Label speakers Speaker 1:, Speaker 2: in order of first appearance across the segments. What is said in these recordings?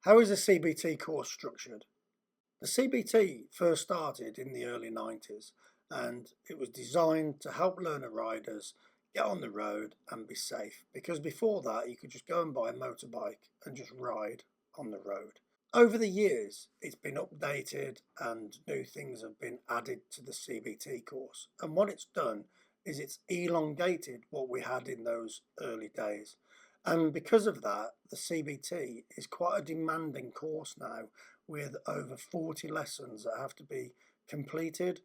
Speaker 1: How is a CBT course structured? The CBT first started in the early 90s and it was designed to help learner riders get on the road and be safe, because before that you could just go and buy a motorbike and just ride on the road. Over the years it's been updated and new things have been added to the CBT course, and what it's done is it's elongated what we had in those early days. And because of that, the CBT is quite a demanding course now, with over 40 lessons that have to be completed,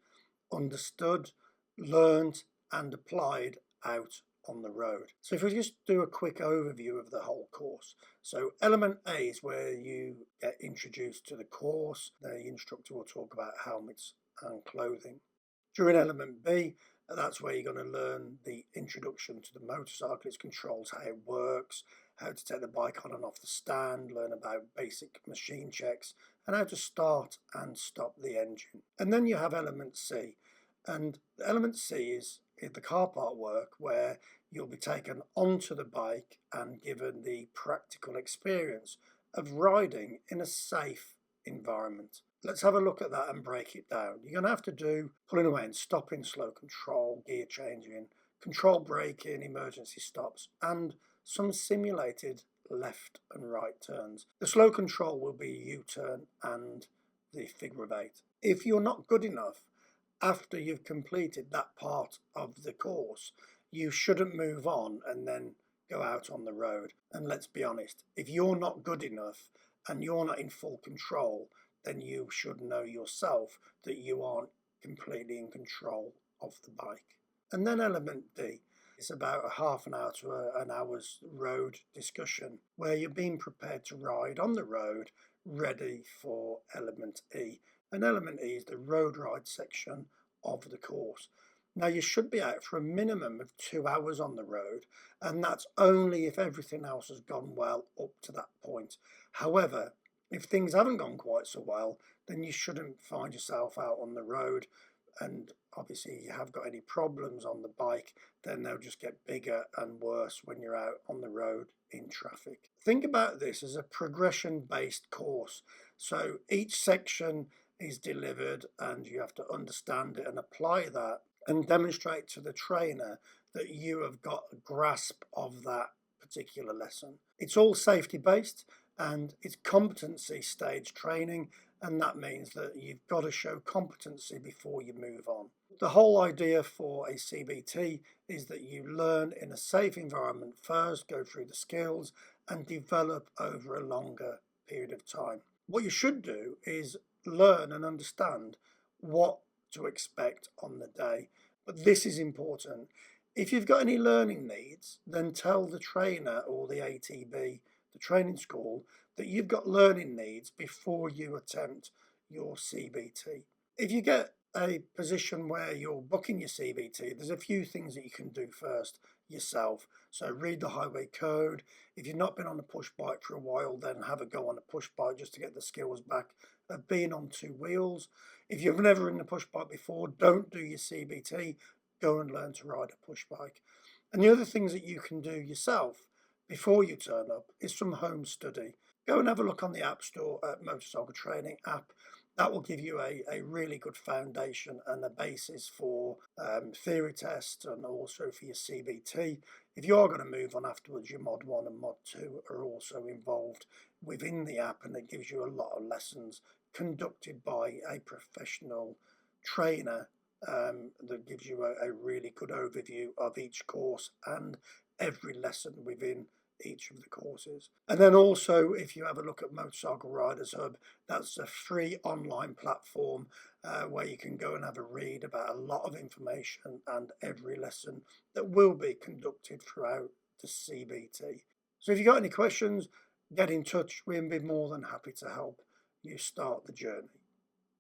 Speaker 1: understood, learned and applied out on the road. So if we just do a quick overview of the whole course. So element A is where you get introduced to the course. The instructor will talk about helmets and clothing. During element B, that's where you're going to learn the introduction to the motorcycle, its controls, how it works, how to take the bike on and off the stand, learn about basic machine checks, and how to start and stop the engine. And then you have element C. And element C is the car part work, where you'll be taken onto the bike and given the practical experience of riding in a safe environment. Let's have a look at that and break it down. You're going to have to do pulling away and stopping, slow control, gear changing, control braking, emergency stops, and some simulated left and right turns. The slow control will be a U-turn and the figure of 8. If you're not good enough after you've completed that part of the course, you shouldn't move on and then go out on the road. And let's be honest, if you're not good enough and you're not in full control, then you should know yourself that you aren't completely in control of the bike. And then element D is about a half an hour to an hour's road discussion, where you're being prepared to ride on the road, ready for element E. And element E is the road ride section of the course. Now you should be out for a minimum of 2 hours on the road, and that's only if everything else has gone well up to that point. However, if things haven't gone quite so well, then you shouldn't find yourself out on the road. And obviously if you have got any problems on the bike, then they'll just get bigger and worse when you're out on the road in traffic. Think about this as a progression-based course. So each section is delivered and you have to understand it and apply that and demonstrate to the trainer that you have got a grasp of that particular lesson. It's all safety based and it's competency stage training, and that means that you've got to show competency before you move on. The whole idea for a CBT is that you learn in a safe environment first, go through the skills and develop over a longer period of time. What you should do is learn and understand what to expect on the day. But this is important. If you've got any learning needs, then tell the trainer or the ATB, the training school, that you've got learning needs before you attempt your CBT. If you get a position where you're booking your CBT, there's a few things that you can do first yourself. So read the highway code. If you've not been on a push bike for a while, then have a go on a push bike just to get the skills back of being on 2 wheels. If you've never ridden a push bike before, don't do your CBT. Go and learn to ride a push bike. And the other things that you can do yourself before you turn up is some home study. Go and have a look on the App Store at Motorcycle Training app. That will give you a really good foundation and a basis for theory tests and also for your CBT. If you are going to move on afterwards, your Mod 1 and Mod 2 are also involved within the app, and it gives you a lot of lessons conducted by a professional trainer that gives you a really good overview of each course and every lesson within each of the courses. And then also, if you have a look at Motorcycle Riders Hub, that's a free online platform where you can go and have a read about a lot of information and every lesson that will be conducted throughout the CBT. So if you've got any questions, get in touch. We'll be more than happy to help you start the journey.